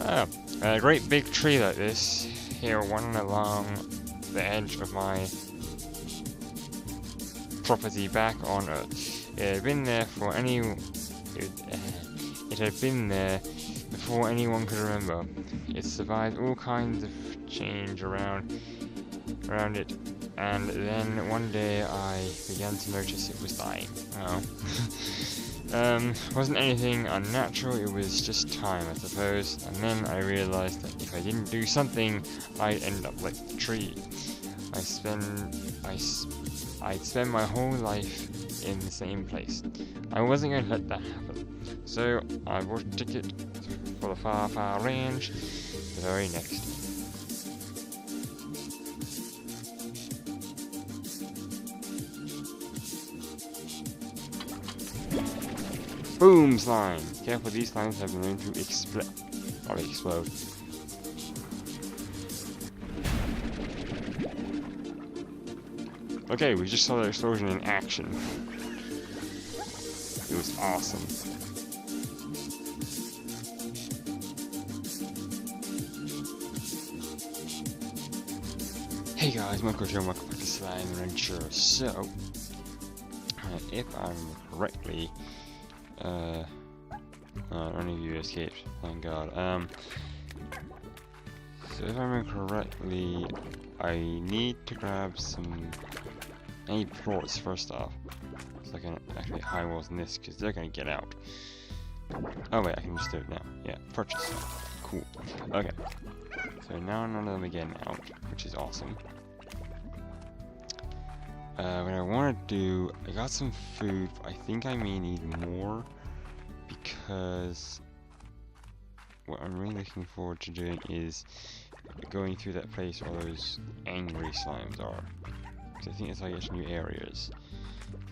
Oh, a great big tree like this, here one along the edge of my property back on Earth. It had been there for it had been there before anyone could remember. It survived all kinds of change around it, and then one day I began to notice it was dying. Oh. Wasn't anything unnatural, it was just time, I suppose. And then I realized that if I didn't do something, I'd end up like the tree. I'd spend my whole life in the same place. I wasn't going to let that happen. So I bought a ticket for the far, far range the very next day. Boom slime! Careful, these slimes have been known to explode. Okay, we just saw the explosion in action. It was awesome. Hey guys, Michael here, welcome back to Slime Adventure. So, if I'm correctly, none of you escaped, thank God. So if I remember correctly, I need to grab I need plorts first off, so I can activate high walls in this, because they're gonna get out. Oh wait, I can just do it now. Yeah, purchase. Cool. Okay. So now none of them are getting out, which is awesome. What I want to do, I got some food. I think I may need more, because what I'm really looking forward to doing is going through that place where those angry slimes are. Because I think that's how you get to new areas.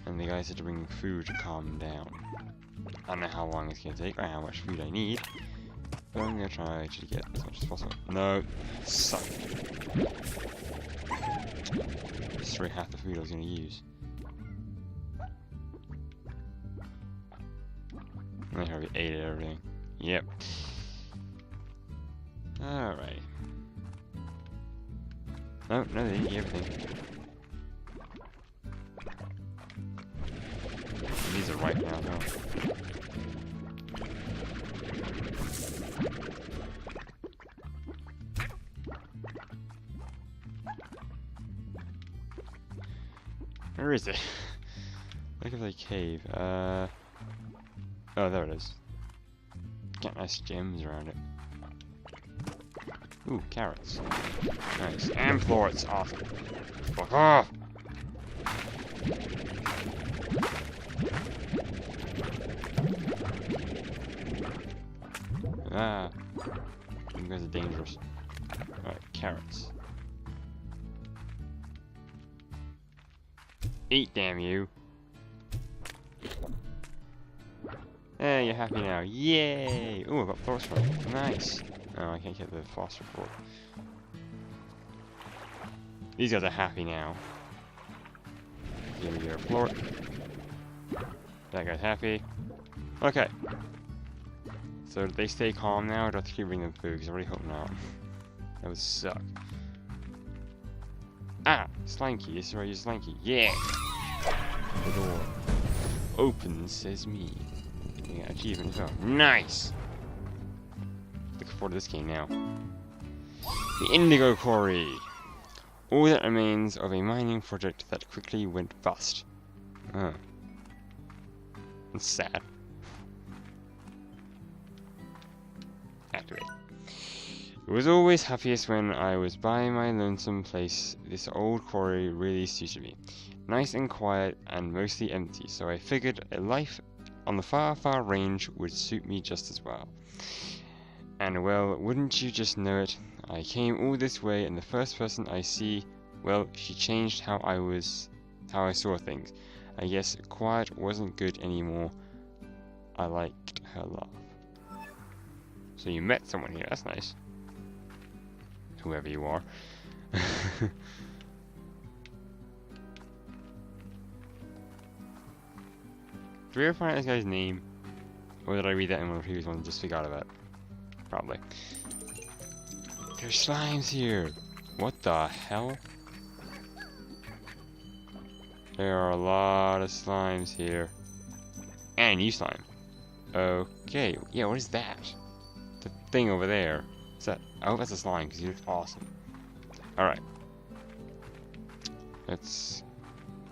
And the guys had to bring food to calm them down. I don't know how long it's going to take or how much food I need, but I'm going to try to get as much as possible. No, suck. Destroy half the food I was going to use. I already ate everything. Yep. Alright. No, they didn't eat everything. These are right now, no. Where is it? Look at the cave. Oh, there it is. Got nice gems around it. Ooh, carrots. Nice. And plorts. Awesome. Fuck off! Ah. You guys are dangerous. Alright, carrots. Eat, damn you. Hey, you're happy now. Yay! Ooh, I got phosphor. Nice. Oh, I can't get the phosphor for it. These guys are happy now. Give me your floor. That guy's happy. Okay. So they stay calm now, or do I have to keep bringing them food? Because I really hope not. That would suck. Ah! Slime key. This is where I use slime key. Yeah! The door opens, says me. Yeah, achievement as well. Nice! Looking forward to this game now. The Indigo Quarry. All that remains of a mining project that quickly went bust. Oh. That's sad. Activate. It was always happiest when I was by my lonesome place. This old quarry really suited me. Nice and quiet and mostly empty, so I figured a life on the far, far range would suit me just as well. And well, wouldn't you just know it, I came all this way and the first person I see, well, she changed how I saw things. I guess quiet wasn't good anymore. I liked her laugh. So you met someone here, that's nice. Whoever you are. Did we ever find out this guy's name? Or did I read that in one of the previous ones and just forgot about it? Probably. There's slimes here. What the hell? There are a lot of slimes here. And you slime. Okay. Yeah, what is that? The thing over there. What's that? I hope that's a slime because he looks awesome. Alright. Let's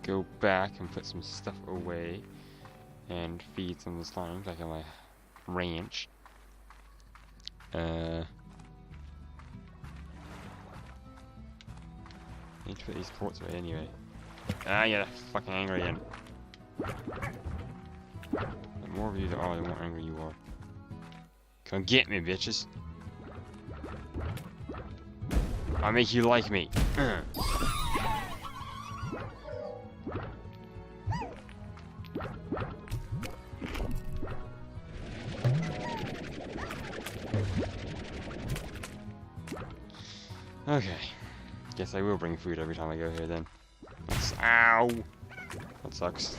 go back and put some stuff away. And feed some of the slimes back on my ranch. Need to put these quartz away anyway. Ah, yeah, fucking angry again. The more of you there are, the more angry you are. Come get me, bitches. I'll make you like me. Okay. Guess I will bring food every time I go here then. That's, ow! That sucks.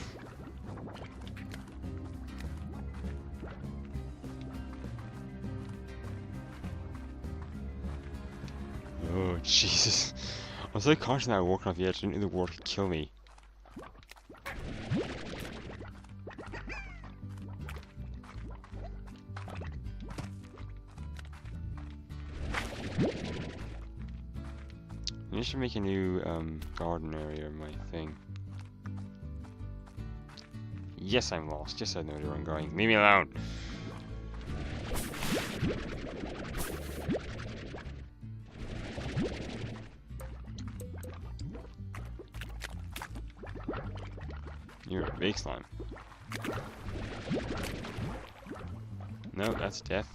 Oh, Jesus. I'm so conscious now walking off the edge. I didn't know the water could kill me. I should make a new garden area in my thing. Yes, I'm lost. Yes, I know where I'm going. Leave me alone. You're a big slime. No, that's death.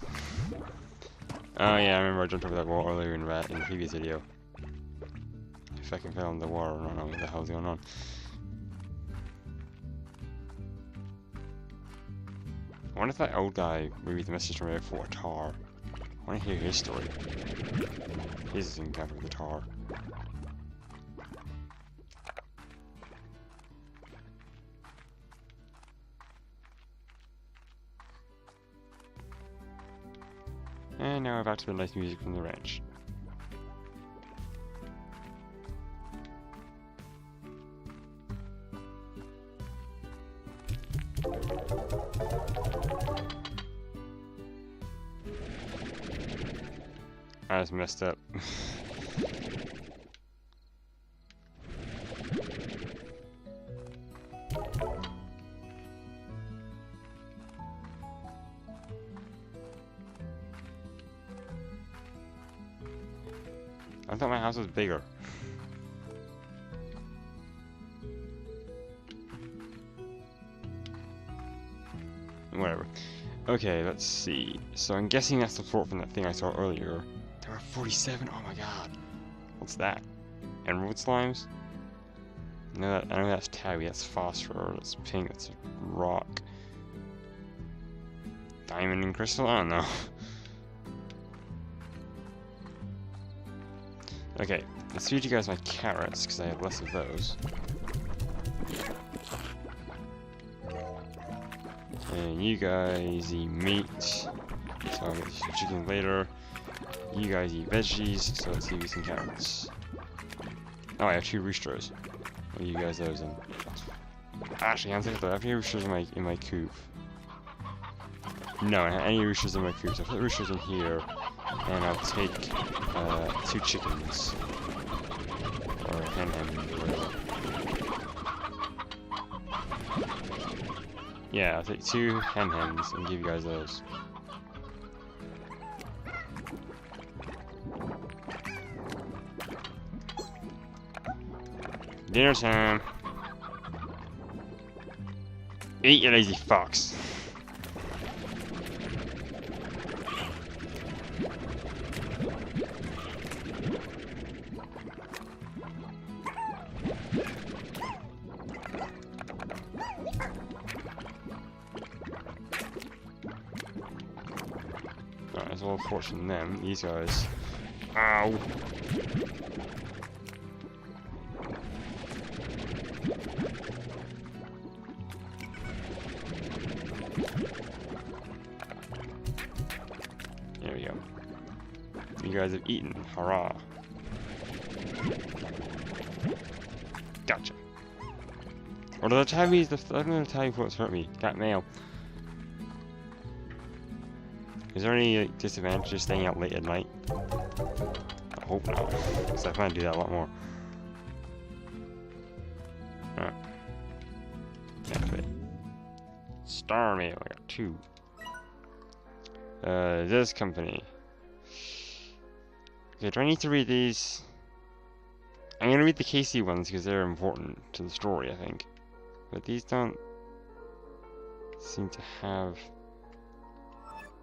Oh yeah, I remember I jumped over that wall earlier in the previous video. I fucking fell in the water. I don't know what the hell's going on. I wonder if that old guy read the message from Fort Tar. I want to hear his story. His encounter with the tar. And now we're back to the nice music from the ranch. I just messed up. I thought my house was bigger. Whatever. Okay, let's see. So I'm guessing that's the fort from that thing I saw earlier. There are 47. Oh my god. What's that? Emerald slimes? No, I know that's tabby. That's phosphor. That's pink. That's rock. Diamond and crystal? I don't know. Okay, let's feed you guys my carrots, because I have less of those. And you guys eat meat, so I'll get some chicken later. You guys eat veggies, so let's give you some carrots. Oh, I have 2 roosters. I'll give you guys those in. Actually, I have any roosters in my coop. No, I don't have any roosters in my coop, so I'll put the roosters in here. And I'll take 2 chickens. Or hen or whatever. Yeah, I'll take 2 hens and give you guys those. Dinner time! Eat, you lazy fox! There's a lot of fortune in them. These guys. Ow! There we go. You guys have eaten. Hurrah. Gotcha. Or the tabbies, I don't know the tabby floats hurt me. Got mail. Is there any like, disadvantage to staying out late at night? I hope not, because I plan to do that a lot more. Alright. Activate. Star mail, I got 2. This company. Okay, do I need to read these? I'm gonna read the KC ones because they're important to the story, I think. But these don't seem to have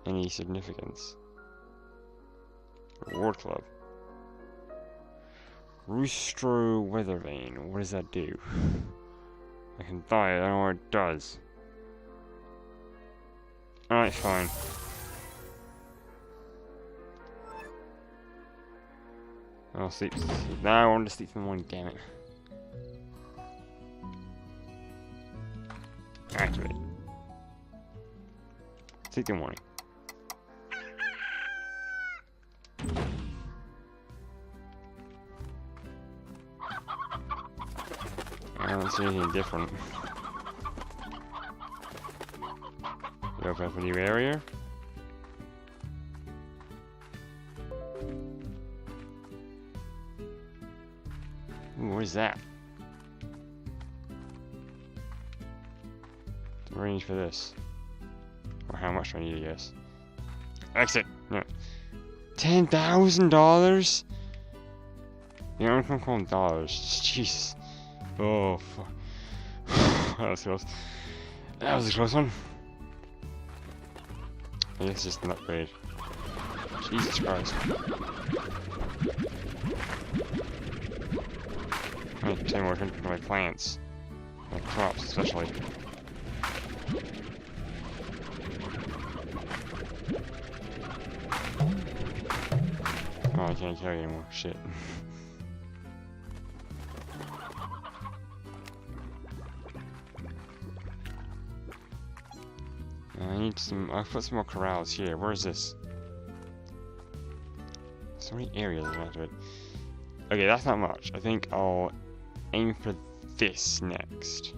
any significance. Reward Club. Roostro Weathervane. What does that do? I can buy it, I don't know what it does. Alright, fine. I'll sleep. Now I want to sleep in the morning, damn it. Activate. Sleep in the morning. I don't see anything different. You open up a new area. Ooh, what is that? The range for this. Or how much do I need to guess? Exit! No. $10,000? Yeah, I'm gonna call them dollars. Jesus. Oh, fuck. That was close. That was a close one. I guess it's just an upgrade. Jesus Christ. I need to pay more attention to my plants. My crops, especially. Oh, I can't carry anymore. Shit. I need some. I'll put some more corrals here. Where is this? So many areas around it. Okay, that's not much. I think I'll aim for this next.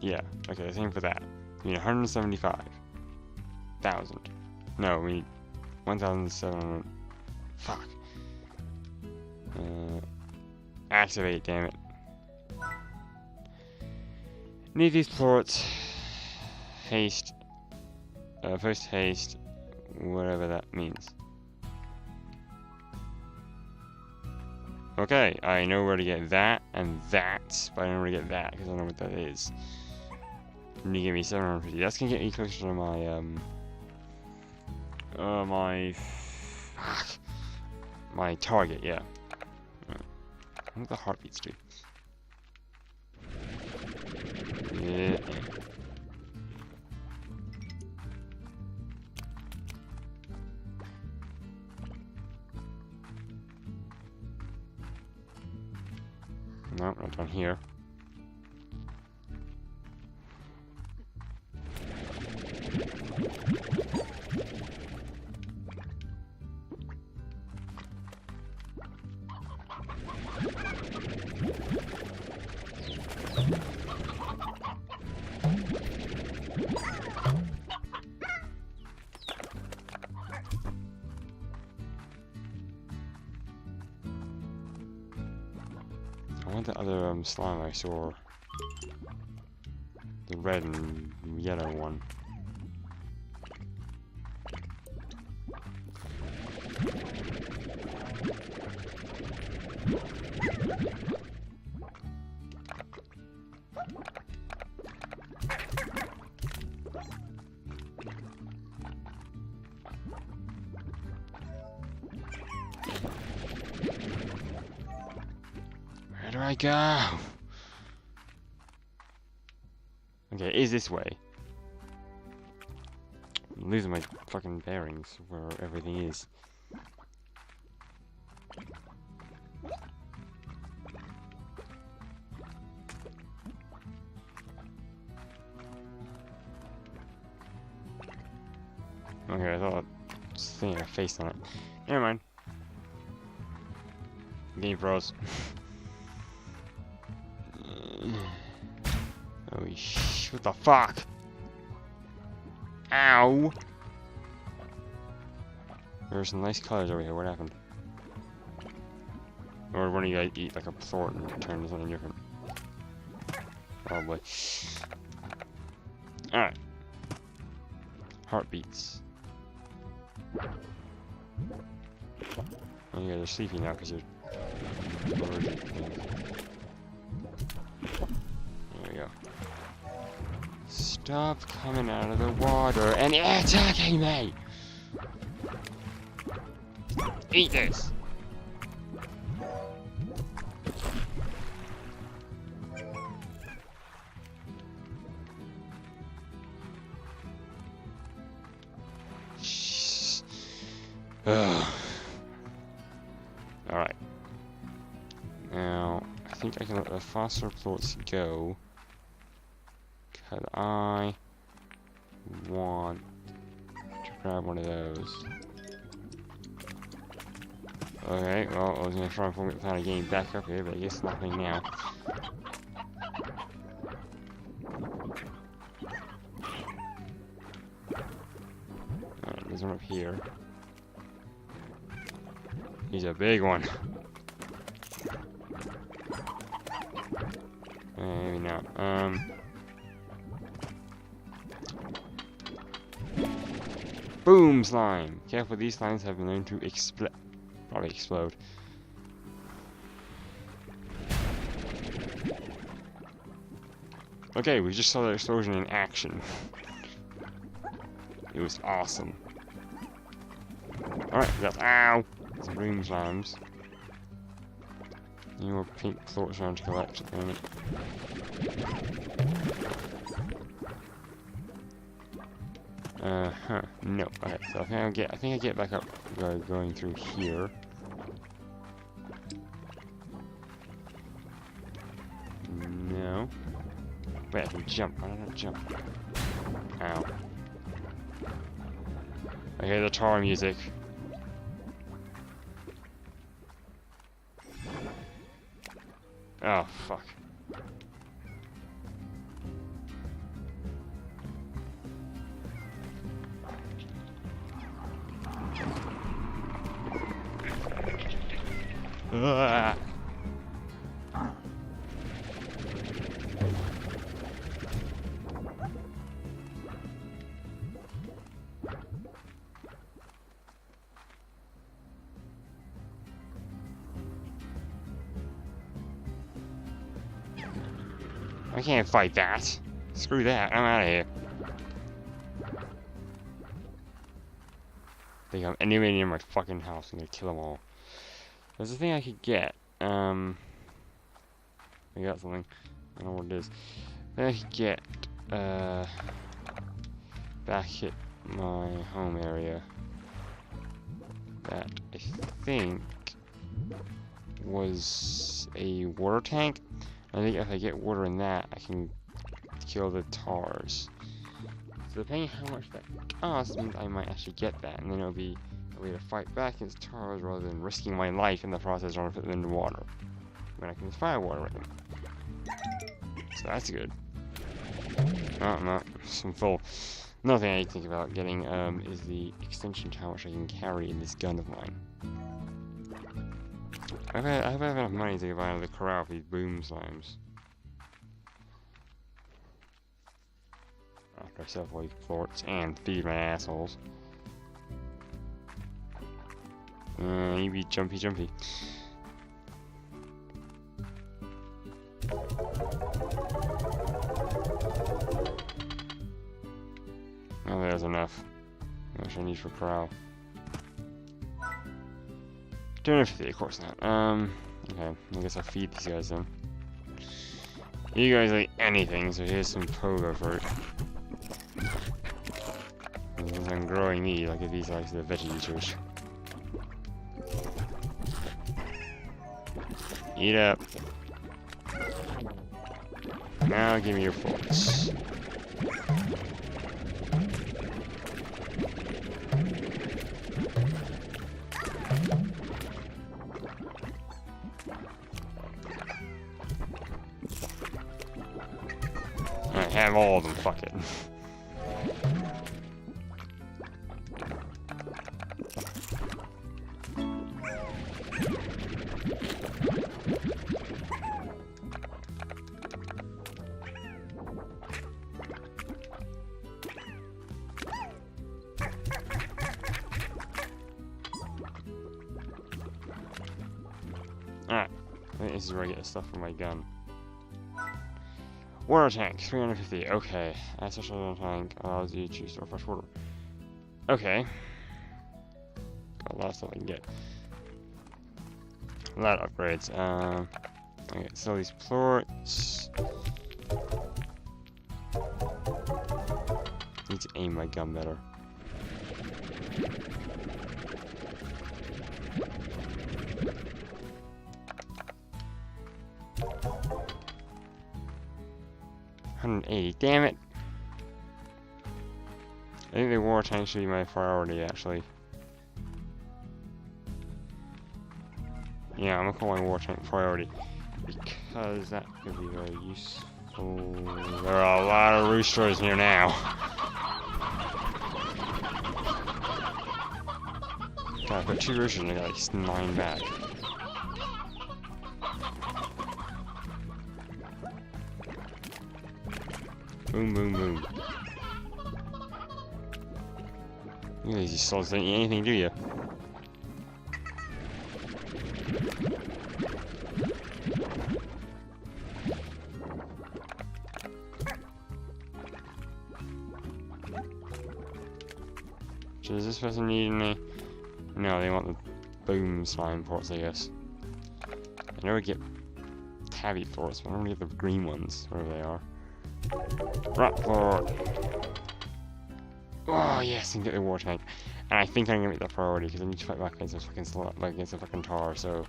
Yeah. Okay, let's aim for that. We need 175,000. No, we need 1,700. Fuck. Activate, damn it. Need these plots. Haste. Post haste. Whatever that means. Okay, I know where to get that and that, but I don't know where to get that because I don't know what that is. You need to give me 750. That's gonna get me closer to my my target, yeah. What the heartbeats do? Yeah. No, not down here. I want the other slime I saw. The red and yellow one. Where do I go? Okay, it is this way. I'm losing my fucking bearings where everything is. Okay, I thought this thing had a face on it. Never mind. Game froze. Holy sh! What the fuck? Ow! There's some nice colors over here. What happened? Or when you guys eat like a thwart and turn into something different. Probably. Alright. Heartbeats. Oh, you guys are sleepy now because you're already. There we go. Stop coming out of the water and attacking me! Eat this! Alright. Now, I think I can let the phosphor plorts go. Because I want to grab one of those. Okay, well, I was going to try and find a game back up here, but I guess nothing now. Alright, there's one up here. He's a big one. Maybe not. Boom slime! Careful, these slimes have been known to probably explode. Okay, we just saw the explosion in action. It was awesome. Alright, we got ow! Some boom slimes. Any more pink thoughts around to collect at the moment? No. Okay, so I think I get back up going through here. No. Wait, I can jump. Why don't I jump? Ow. I hear the tar music. Oh, fuck. Ah. I can't fight that. Screw that. I'm out of here. They come anywhere near my fucking house. I'm gonna kill them all. There's a thing I could get. I got something. I don't know what it is. I could get back at my home area. That I think was a water tank. I think if I get water in that, I can kill the tars. So depending on how much that costs, means I might actually get that, and then it'll be a way to fight back against tars rather than risking my life in the process trying to put them in the water. When I can use fire water with them. So that's good. Oh, no, some full. Another thing I need to think about getting is the extension to how much I can carry in this gun of mine. I hope I have enough money to buy another corral for these boom slimes. After I sell all these plorts and feed my assholes. You be jumpy. Oh, there's enough. How much I need for corral? 250, of course not. Okay, I guess I'll feed these guys then. You guys like anything, so here's some pogo fruit. Since I'm growing these, I'll give these like to the veggie eaters. Eat up. Now give me your forks. have all of them, fuck it. Alright, I think this is where I get the stuff from my gun. Water tank, 350, okay. That's a water tank, allows you to choose store fresh water. Okay. Got a lot of stuff I can get. A lot of upgrades. Okay, sell these plorts. Need to aim my gun better. $180, damn it! I think the water tank should be my priority, actually. Yeah, I'm gonna call my water tank priority because that could be very useful. There are a lot of roosters here now. God, I put 2 roosters and I got like 9 back. Boom, boom, boom. You lazy souls don't eat anything, do you? So does this person need any? No, they want the boom slime ports, I guess. I know we get tabby ports, but I don't get the green ones, wherever they are. Rat port! Oh yes, I can get the water tank. And I think I'm gonna make that priority because I need to fight back against the fucking tar, so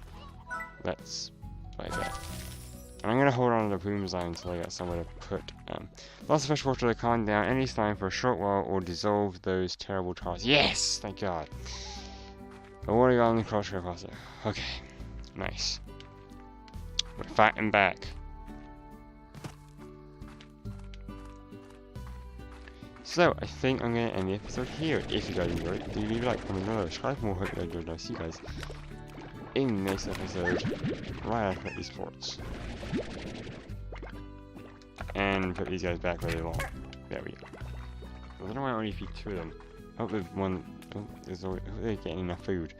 let's fight that. And I'm gonna hold on to the boom slime until I get somewhere to put lots of fresh water to calm down any slime for a short while or dissolve those terrible tars. Yes! Thank God. The water got on the crosshair processor. Okay. Nice. We're fighting back. So, I think I'm going to end the episode here. If you guys enjoyed it, do leave a like, comment below, subscribe for more. Hope you enjoyed. I'll see you guys in the next episode, right after these ports. And put these guys back where they belong. There we go. I don't know why I only feed 2 of them. I hope there's one. Oh, there's always, I hope they're getting enough food.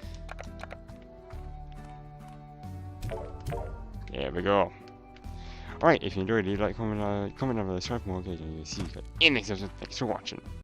There we go. Alright, if you enjoyed, leave a like, comment down below, subscribe for more. Okay, see you guys in the next episode. Thanks for watching.